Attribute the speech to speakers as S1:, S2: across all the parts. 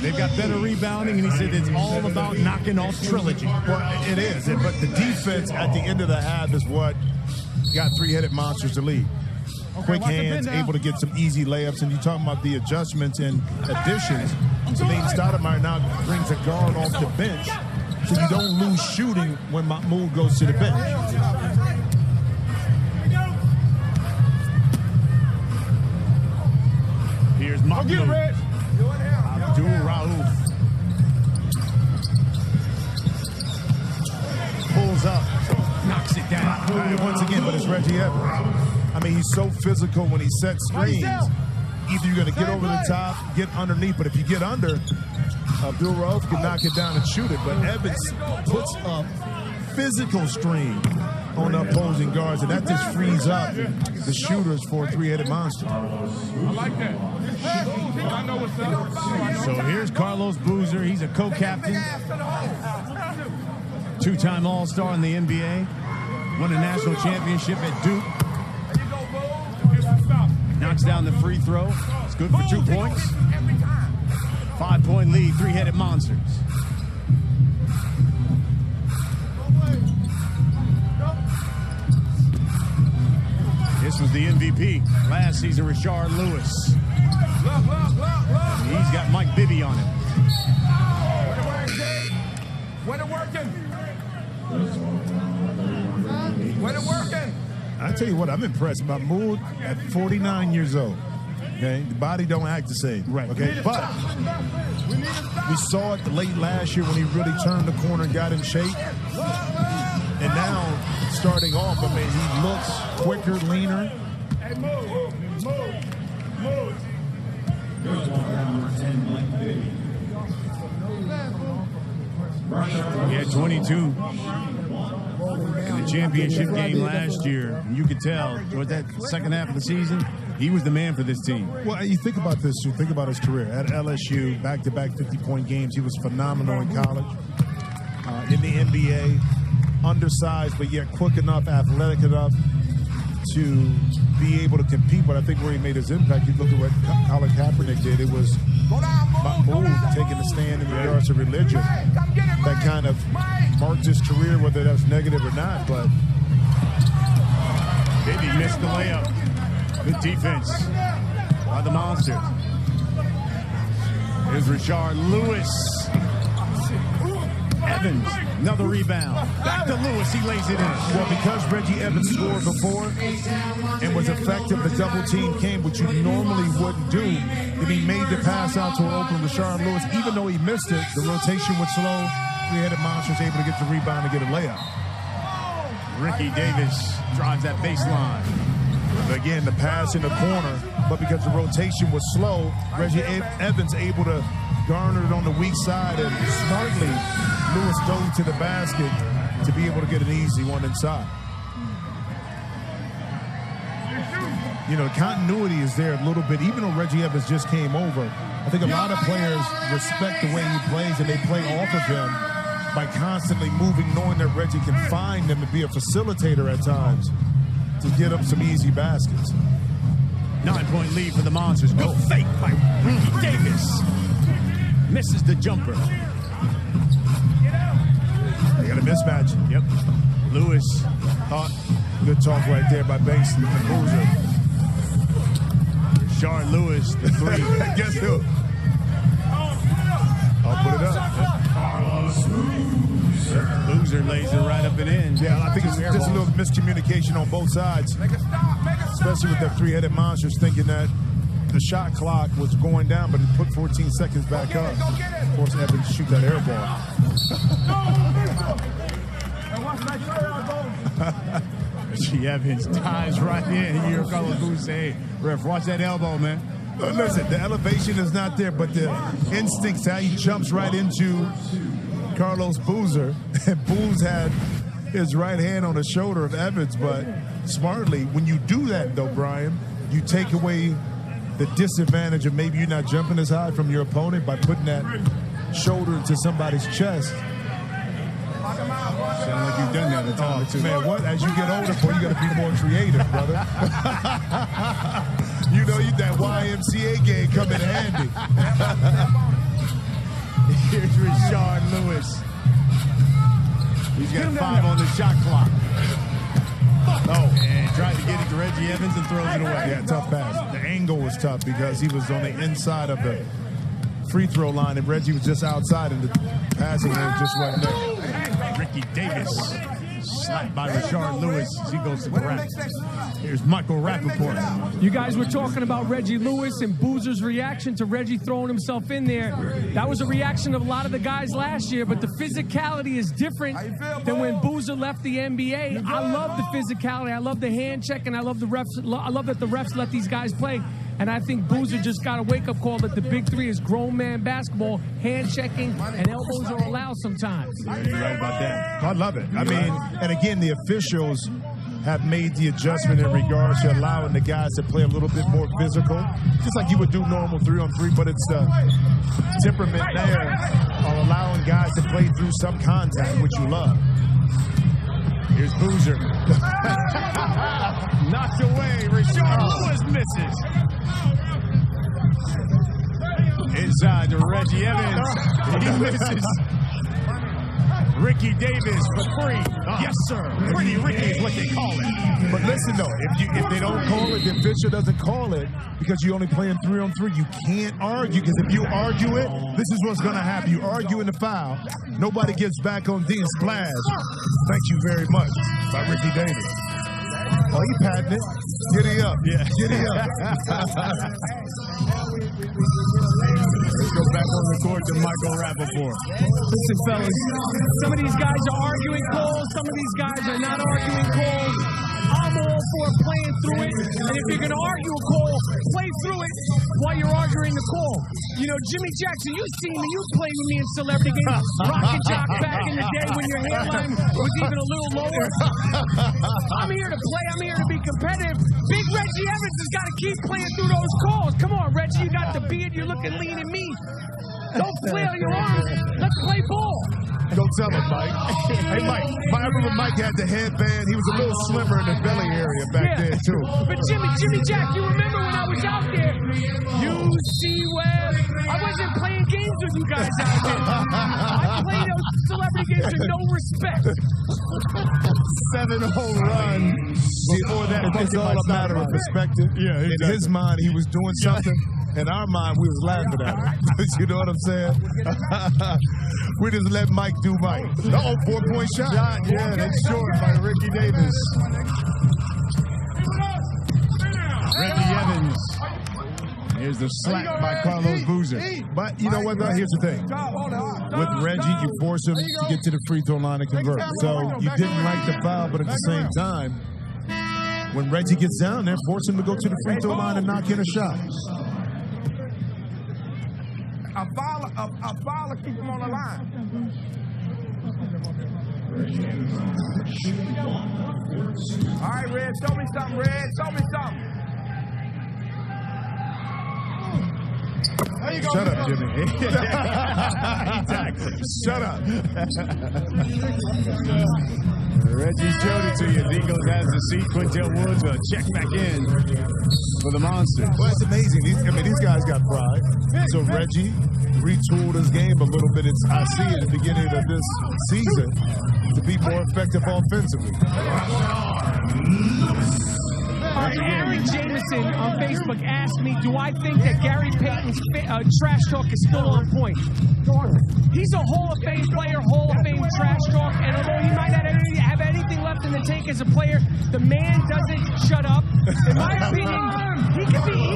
S1: They've got better rebounding, and he said it's all about knocking off Trilogy.
S2: Well, it is, but the defense at the end of the half is what got three-headed monsters to lead. Quick hands, able to get some easy layups, and you're talking about the adjustments and additions. Salim Stoudemire now brings a guard off the bench, so you don't lose shooting when Mahmoud goes to the bench.
S1: Here's Mahmoud. Abdul Rauf. Pulls up, knocks it down.
S2: Once again, but it's Reggie Evans. I mean, he's so physical when he sets screens. Either you're going to get over the top, get underneath, but if you get under, Abdul Rauf can knock it down and shoot it. But Evans puts up physical strain on the opposing guards, and that just frees up the shooters for a three-headed monster.
S3: I like that. I know what's up.
S1: So here's Carlos Boozer. He's a co-captain. Two-time All-Star in the NBA. Won a national championship at Duke. Knocks down the free throw. It's good for 2 points. 5-point lead, three-headed monsters. This was the MVP last season, Rashard Lewis. He's got Mike Bibby on him.
S3: When it working? When it working?
S2: I tell you what, I'm impressed. Mahmoud at 49 years old. Okay, the body don't act the same.
S1: Right.
S2: Okay, but we saw it late last year when he really turned the corner and got in shape. And now, starting off, I mean, he looks quicker, leaner.
S3: Hey, move.
S1: He had 22 in the championship game last year. And you could tell, towards that second half of the season, he was the man for this team.
S2: Well, you think about this, you think about his career. At LSU, back-to-back 50-point games. He was phenomenal in college. In the NBA, undersized, but yet quick enough, athletic enough to be able to compete. But I think where he made his impact, you look at what Colin Kaepernick did, it was Mahmoud taking a stand in regards to religion. That kind of marked his career, whether that was negative or not. But
S1: Bibby missed the layup. Good defense by the Monsters. Here's Rashard Lewis. Evans, another rebound. Back to Lewis, he lays it in.
S2: Well, because Reggie Evans scored before and was effective, the double team came, which you normally wouldn't do. Then he made the pass out to an open Rashard Lewis. Even though he missed it, the rotation was slow. Three-headed monsters able to get the rebound and get a layup.
S1: Ricky Davis drives that baseline.
S2: Again, the pass in the corner, but because the rotation was slow, Reggie Evans able to garner it on the weak side, and smartly Lewis dove to the basket to be able to get an easy one inside. You know, continuity is there a little bit, even though Reggie Evans just came over. I think a lot of players respect the way he plays, and they play off of him by constantly moving, knowing that Reggie can find them and be a facilitator at times to get up some easy baskets.
S1: 9-point lead for the Monsters. Go fake by Ricky Davis. Misses the jumper.
S2: They got a mismatch.
S1: Yep. Lewis.
S2: Good talk right there by Banks and Boozer.
S1: Rashard Lewis, the three.
S2: Guess who? I'll put it up.
S1: Boozer lays it right up and in.
S2: Yeah, I think it's just a little miscommunication on both sides. Especially with that three-headed monsters thinking that the shot clock was going down, but it put 14 seconds back up. Of course, Evans shoot that air ball.
S1: Reggie Evans dives right in. You hear Carlos Boozer say, hey, ref, watch that elbow, man.
S2: Listen, the elevation is not there, but the instincts, how he jumps right into Carlos Boozer. And Booze had his right hand on the shoulder of Evans, but smartly, when you do that, though, Brian, you take away the disadvantage of maybe you're not jumping as high from your opponent by putting that shoulder into somebody's chest.
S1: Sound like you've done that a time or two.
S2: Man, what? As you get older, boy, you got to be more creative, brother. You know, that YMCA game come in handy.
S1: Lewis. He's got 5 on the shot clock. Oh, and tried to get it to Reggie Evans and throws it away.
S2: Yeah, tough pass. The angle was tough because he was on the inside of the free throw line and Reggie was just outside and the passing lane just wasn't there.
S1: Ricky Davis slapped by Rashard Lewis as he goes to the rack. Here's Michael Rappaport.
S4: You guys were talking about Reggie Lewis and Boozer's reaction to Reggie throwing himself in there. That was a reaction of a lot of the guys last year, but the physicality is different than when Boozer left the NBA. I love the physicality. I love the hand check, and I love the refs. I love that the refs let these guys play. And I think Boozer just got a wake-up call that the Big 3 is grown man basketball. Hand checking and elbows are allowed sometimes.
S1: Yeah, you're right about that.
S2: I love it. I mean, and again, the officials have made the adjustment in regards to allowing the guys to play a little bit more physical, just like you would do normal 3-on-3, but it's the temperament there of allowing guys to play through some contact, which you love.
S1: Here's Boozer. Knocked away. Rashard Lewis misses. Inside to Reggie Evans. He misses. Ricky Davis for 3. Yes, sir. Pretty Ricky is what they call it.
S2: But listen, though, if they don't call it, the official doesn't call it because you're only playing 3-on-3. You can't argue because if you argue it, this is what's going to happen. You argue in the foul. Nobody gets back on D and splash. Thank you very much by Ricky Davis. Oh, he patting it. Giddy up.
S1: Yeah.
S2: Giddy up.
S1: Let's go back on the court to Michael Rappaport.
S4: Listen, fellas, some of these guys are arguing calls. Some of these guys are not arguing calls. I'm all for playing through it. And if you're going to argue a call, play through it while you're arguing the call. You know, Jimmy Jackson, you've seen me. You played with me in celebrity games. Rock and Jock back in the day when your hairline was even a little lower. I'm here to play. I'm here to be competitive. Big Reggie Evans has got to keep playing through those calls. Come on, Reggie. You got the beard. You're looking lean and mean. Don't flail your arms. Let's play ball.
S2: Don't tell him, Mike. Hey, Mike. I remember Mike had the headband. He was a little slimmer in the belly area back there, too.
S4: But Jimmy Jack, you remember when I was out there? UC Web. I wasn't playing games with you guys out there. I played those celebrity games with no respect.
S1: 7-hole run. Before that,
S2: it's all a matter of perspective.
S1: Yeah, exactly.
S2: In his mind, he was doing something. In our mind, we was laughing at him. You know what I'm saying? We just let Mike do Mike. Uh-oh, 4-point shot.
S1: Yeah, that's short by Ricky Davis. Reggie Evans. Here's the slap by Carlos Boozer.
S2: But you know what, though? Here's the thing. With Reggie, you force him to get to the free throw line and convert. So you didn't like the foul, but at the same time, when Reggie gets down there, force him to go to the free throw line and knock in a shot.
S3: A fouler keep him on the line. All right, Red, show me something, Red. Show me something.
S2: Shut up, Jimmy. Shut up.
S1: Reggie showed it to you. Eagles has the seat. Quintel Woods will check back in for the Monsters.
S2: Well, it's amazing. These guys got pride. So Reggie retooled his game a little bit. I see at the beginning of this season to be more effective offensively.
S4: Aaron Jameson on Facebook asked me, do I think that Gary Payton's trash talk is still on point? He's a Hall of Fame player, Hall of Fame trash talk, and although he might not have anything left in the tank as a player, the man doesn't shut up. In my opinion, he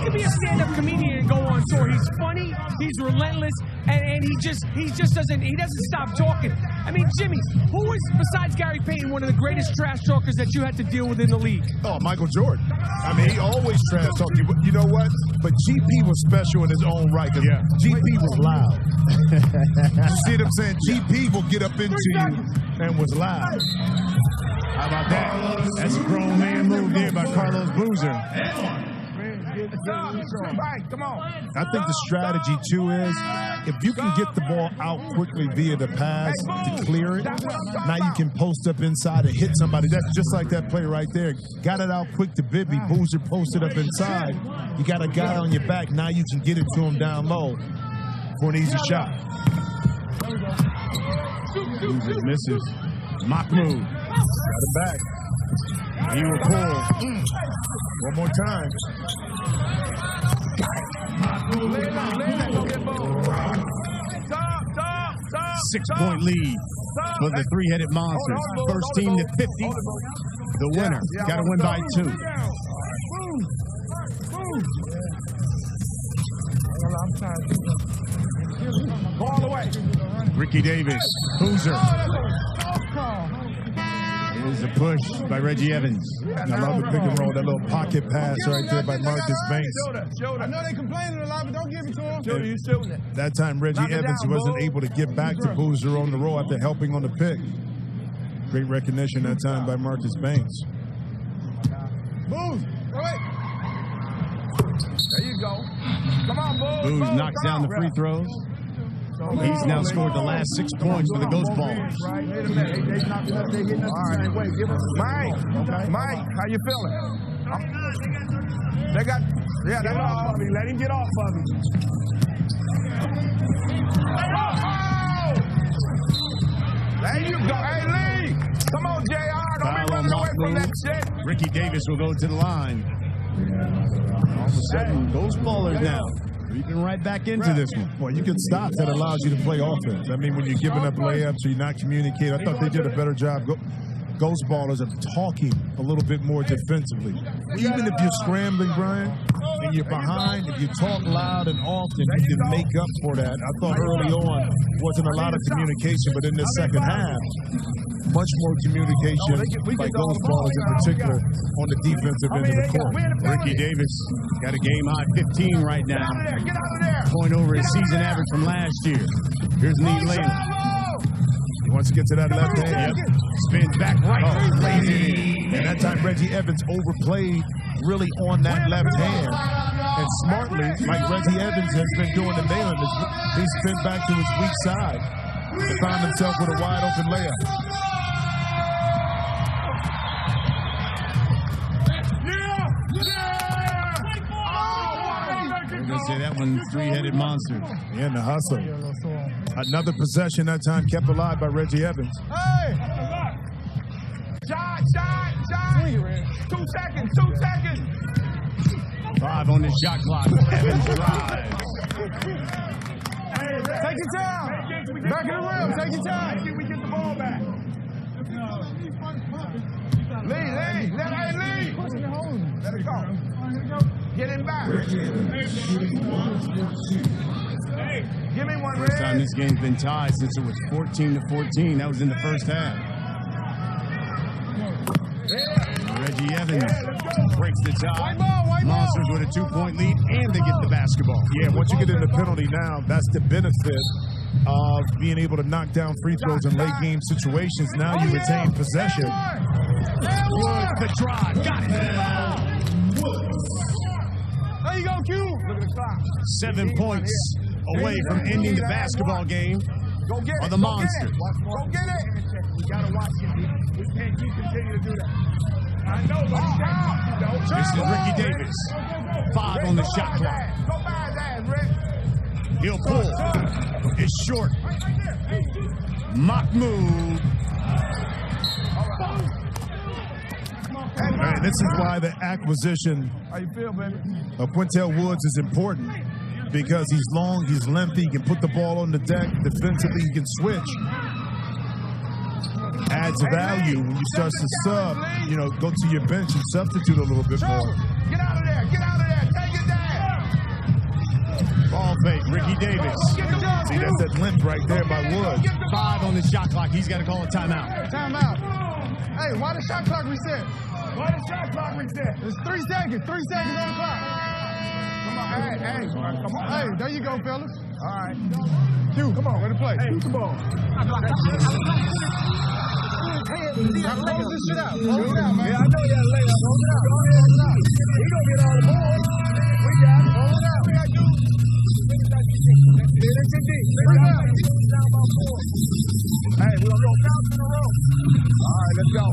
S4: could be a stand-up comedian and go on tour. He's funny, he's relentless, and he just doesn't stop talking. I mean, Jimmy, who is, besides Gary Payton, one of the greatest trash talkers that you had to deal with in the league?
S2: Oh, Michael Jordan. I mean, he always trash talk you. You know what? But GP was special in his own right. Yeah. GP was loud. You see what I'm saying? GP will get up into you and was loud.
S1: How about that? That's a grown man move there by Carlos Boozer.
S3: Right, come on.
S2: I think the strategy, too, is if you can get the ball out quickly via the pass to clear it, now you can post up inside and hit somebody. That's just like that play right there. Got it out quick to Bibby. Boozer posted up inside. You got a guy on your back. Now you can get it to him down low for an easy shot.
S1: Boozer misses. Mahmoud.
S2: Got it back.
S1: He will pull.
S2: One more time.
S1: 6-point lead for the three-headed monsters. First team to 50. The winner. Got to win by 2.
S3: All the way.
S1: Ricky Davis. Boozer. Here's a push by Reggie Evans.
S2: I love the pick and roll, that little pocket pass right there by Marcus Banks.
S3: I know they complaining a lot, but don't give it to him. You shooting it.
S2: That time, Reggie Evans wasn't able to get back to Boozer on the roll after helping on the pick. Great recognition that time by Marcus Banks.
S3: Booze, go ahead. There you go. Come on, Booze.
S1: Booze knocks down the free throws. He's now scored the last 6 points for the Ghost Ballers.
S3: Mike, how you feeling? They got, yeah, that's off of me. Let him get off of me. There you go. Hey, Lee. Come on, JR. Don't be running away from that shit.
S1: Ricky Davis will go to the line. All of a sudden, Ghost Ballers now. Creeping right back into this one.
S2: Well, you get stops that allows you to play offense. I mean, when you're giving up layups or you're not communicating, I thought they did a better job. Ghost Ballers are talking a little bit more defensively. Even if you're scrambling, Brian, and you're behind, if you talk loud and often, you can make up for that. I thought early on wasn't a lot of communication, but in the second half, much more communication by Ghost Ballers in particular on the defensive end of the court.
S1: Ricky Davis got a game-high 15 right now. Point over his season average from last year. Here's Neil Layland.
S2: He wants to get to that left hand.
S1: Yep. Spins back right. Lays it in.
S2: And that time Reggie Evans overplayed really on that left hand. And smartly, like Reggie Evans has been doing in Nayland, he spin back to his weak side and found himself with a wide open layup.
S1: We're going to say that one's three-headed monster.
S2: Yeah, in the hustle. Another possession that time kept alive by Reggie Evans.
S3: Hey! Shot! 2 seconds, 2 seconds.
S1: 5 on the shot clock. Evans drives.
S3: Take your time. Back in the rim, take your time. We get the ball back. Lee. Let it go. Get him back. Give me one, Red.
S1: First time this game's been tied since it was 14-14. That was in the first half. Reggie Evans breaks the tie. Monsters with a 2-point lead, and they get the basketball.
S2: Yeah, once you get in the penalty now, that's the benefit of being able to knock down free throws in late game situations. Now you retain possession.
S1: Woods, the drive, got it.
S3: There you go, Q. Look at the clock.
S1: 7 points away from ending the basketball game
S3: Go get
S1: are
S3: it.
S1: the Monsters.
S3: Go get it. We gotta watch it. We can't keep continue to do that. I know, but
S1: This is Ricky Davis. 5 on the shot clock.
S3: Go by his ass, Rick.
S1: He'll pull. It's short. Mahmoud.
S2: Man, this is why the acquisition
S3: How you feel, baby?
S2: of Quintel Woods is important, because he's long, he's lengthy, he can put the ball on the deck, defensively he can switch. Adds value when you start to sub, go to your bench and substitute a little bit more.
S3: Get out of there, take it down.
S1: Ball fake, Ricky Davis.
S2: See, that's that limp right there by Woods.
S1: 5 on the shot clock. He's got to call a timeout.
S3: Timeout. Hey, why the shot clock reset? It's 3 seconds. 3 seconds on the clock. Come on, hey, come on. Hey, there you go, fellas. All right. Q, come on, ready to play. Shoot the ball. Now close this shit out. Close it out, man. Yeah, I know you gotta lay up. Close it out. Go ahead, now. We gonna get all the boys. We got it. Close it out. We got you. It's in deep. Bring it out. Down by 4. Hey, we're gonna go bounce in a row. All right, let's go.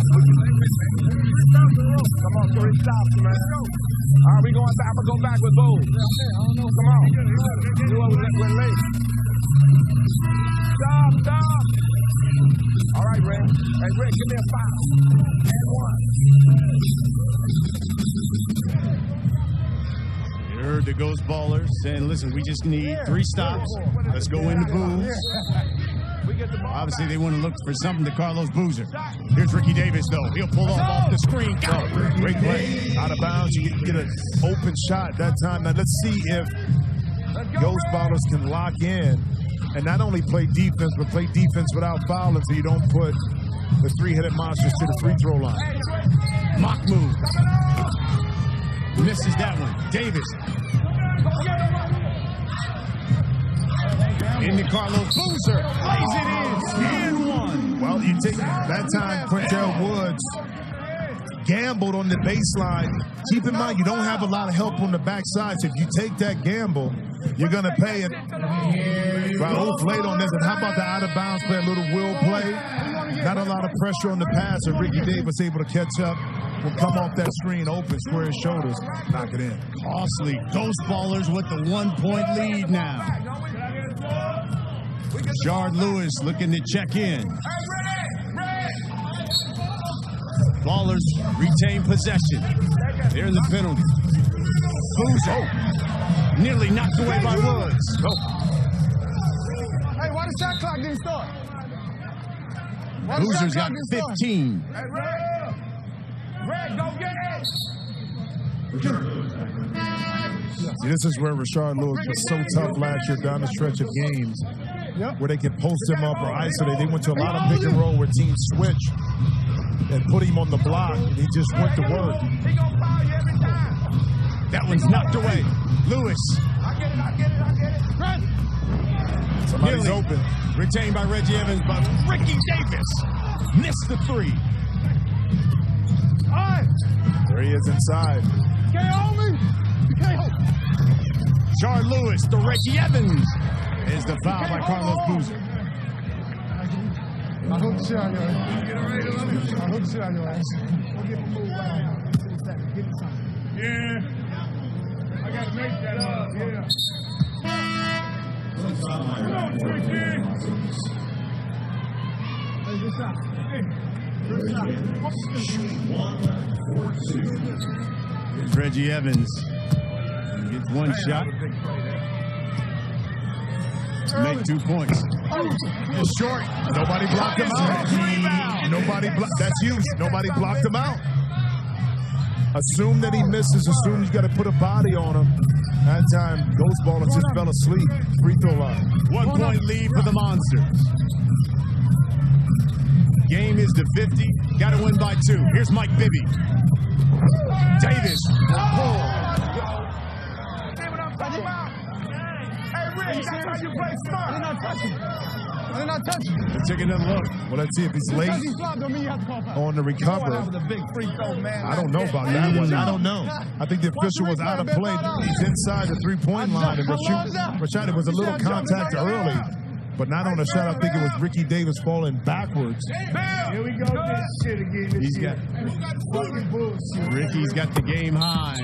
S3: Come on, 3 stops, man. All right, we going back. I'm gonna go back with Bo. Come on. Do it with late. Stop. All right, Red. Hey, Red, give me a foul. And one.
S1: You heard the Ghost Ballers saying, listen, we just need 3 stops. Let's go in the booze. Obviously, they want to look for something to Carlos Boozer. Here's Ricky Davis, though. He'll pull off the screen. Got it.
S2: Great play. Out of bounds. You get an open shot that time. Now, let's see if Ghost Ballers can lock in and not only play defense, but play defense without fouling so you don't put the 3-headed monsters to the free throw line.
S1: Mock move. Misses that one. Davis. Into Carlos Boozer. Lays it in. And one.
S2: Well, you take that time, Quintel Woods gambled on the baseline. Keep in mind, you don't have a lot of help on the backside, so if you take that gamble, you're going to pay it. Raul played on this, and how about the out-of-bounds play, a little will play? Not a lot of pressure on the pass, and Ricky Davis able to catch up. Will come off that screen, open, square his shoulders, knock it in.
S1: Costly. Ghost Ballers with the 1-point lead now. Rashard Lewis looking to check in. Ballers retain possession. They're in the penalty. Boozer nearly knocked away by Woods.
S3: Hey, why the shot clock didn't start?
S1: Boozer's got 15.
S3: Hey, Red, go get it.
S2: See, this is where Rashard Lewis was so tough last year down the stretch of games where they could post him up or isolate. They went to a lot of pick and roll where teams switch and put him on the block, and he just went to work.
S3: He gonna foul you every time.
S1: That one's knocked away. Lewis.
S3: I get it.
S2: Somebody's open.
S1: Retained by Reggie Evans, but Ricky Davis missed the 3.
S3: All right.
S2: There he is inside.
S3: Can't hold me. You can't hold me.
S1: Rashard Lewis to Reggie Evans is the foul by Carlos Boozer.
S3: I hook the shit out of your ass. I hook the shit out of your ass. Go get the move right now. Get the time. Yeah. I got to make that up. Yeah. Come on, Ricky. Hey, good shot. Good shot.
S1: Here's Reggie Evans. He gets 1 shot. Make 2 points.
S2: He's short. Nobody blocked him out. That's huge. Nobody blocked him out. Assume that he misses. Assume you got to put a body on him. That time, Ghost Ballers just fell asleep. Free throw line.
S1: 1-point lead for the Monsters. Game is to 50. Got to win by 2. Here's Mike Bibby. Davis. Pull.
S3: Hey, Rick, that's how you play smart. They're not touching. They're not touching.
S1: Let's take another look.
S2: Well, let's see if he's late on the recover. I don't know about that one. I don't know. I think the official was out of play. He's inside the 3-point line. And Rashad, it was a little contact early, but not on the shot. I think it was Ricky Davis falling backwards.
S3: Here we go. This shit again.
S1: Ricky's got the game high.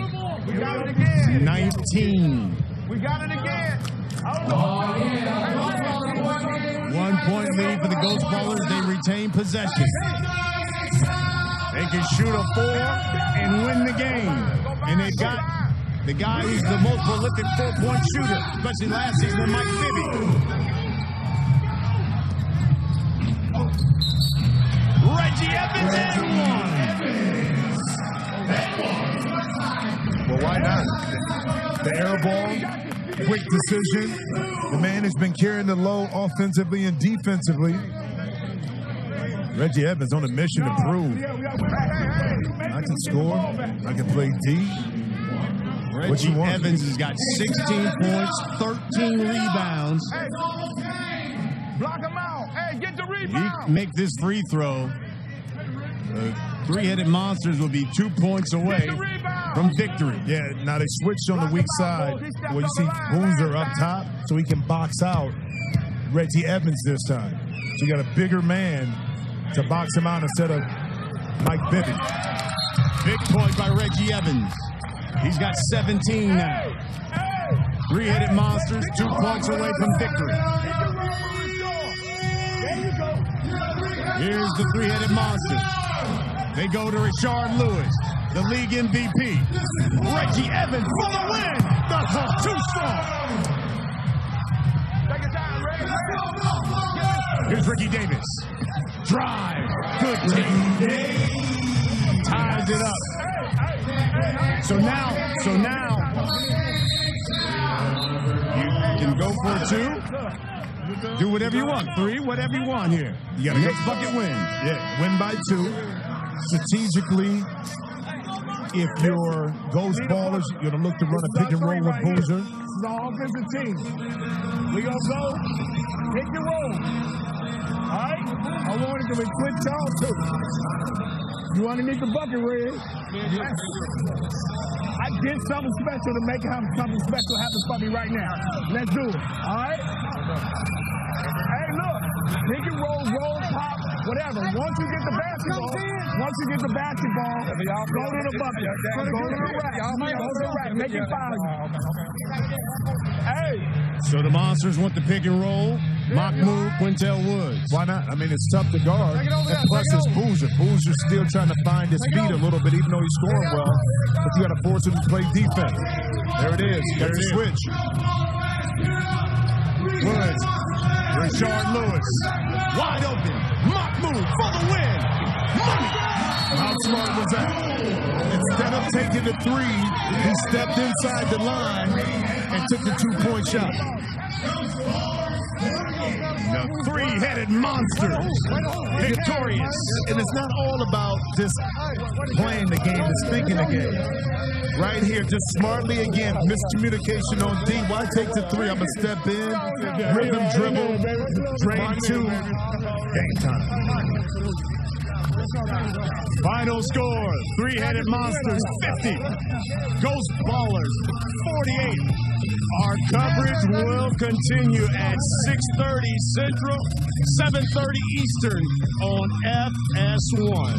S3: We got it again.
S1: 19.
S3: We got it again.
S1: 1-point lead for the Ghost Ballers. They retain possession. They can shoot a 4 and win the game. And they've got the guy who's the most prolific 4-point shooter, especially last season, Mike Bibby. Reggie Evans and 1.
S2: Well, why not? The air ball, quick decision. The man has been carrying the load offensively and defensively. Reggie Evans on a mission to prove. I can score. I can play D.
S1: Reggie Evans has got 16 points, 13 rebounds.
S3: Block him out. Hey, get the
S1: He
S3: rebound.
S1: make this free throw. The 3-headed Monsters will be 2 points away from victory.
S2: Yeah, now they switched on the weak side where you see Boozer up top so he can box out Reggie Evans this time. So you got a bigger man to box him out instead of Mike Bibby.
S1: Big point by Reggie Evans. He's got 17 now. 3-headed Monsters, 2 points away from victory. Here's the three-headed monster. They go to Rashard Lewis, the league MVP. Reggie Evans for the win. Too strong. Here's Ricky Davis. Drive. Good take. Ties it up. So now you can go for a 2. Do whatever you want. 3, whatever you want here.
S2: You got to
S1: next bucket win.
S2: Yeah, win by 2. Strategically, if you're ghost ballers, you're going to look to run a pick and roll with Boozer.
S3: This is our offensive team. We going to go pick and roll. All right? I wanted to be quick y'all, too. You underneath the bucket, Red. I did something special to make something special happen for me right now. Let's do it. All right? Hey, look. Pick and roll, pop, whatever. Once you get the basketball, go to the bucket. Go to the rack. Make it foul. Hey.
S1: So the Monsters want the pick and roll. Mock move, Quintel Woods.
S2: Why not? I mean, it's tough to guard. And plus, it's Boozer. Boozer's still trying to find his feet a little bit, even though he's scoring well. But you got to force him to play defense. There it is. You got to switch.
S1: Woods. Rashard Lewis. Wide open. Mock move for the win. Money.
S2: How smart was that? Instead of taking the 3, he stepped inside the line and took the 2-point shot.
S1: The three-headed monsters, victorious.
S2: And it's not all about just playing the game, it's thinking the game. Right here, just smartly again, miscommunication on D. Why take the 3? I'm going to step in, rhythm dribble, drain 2, game time.
S1: Final score, three-headed monsters 50, Ghost Ballers 48. Our coverage will continue at 6:30 Central, 7:30 Eastern on FS1.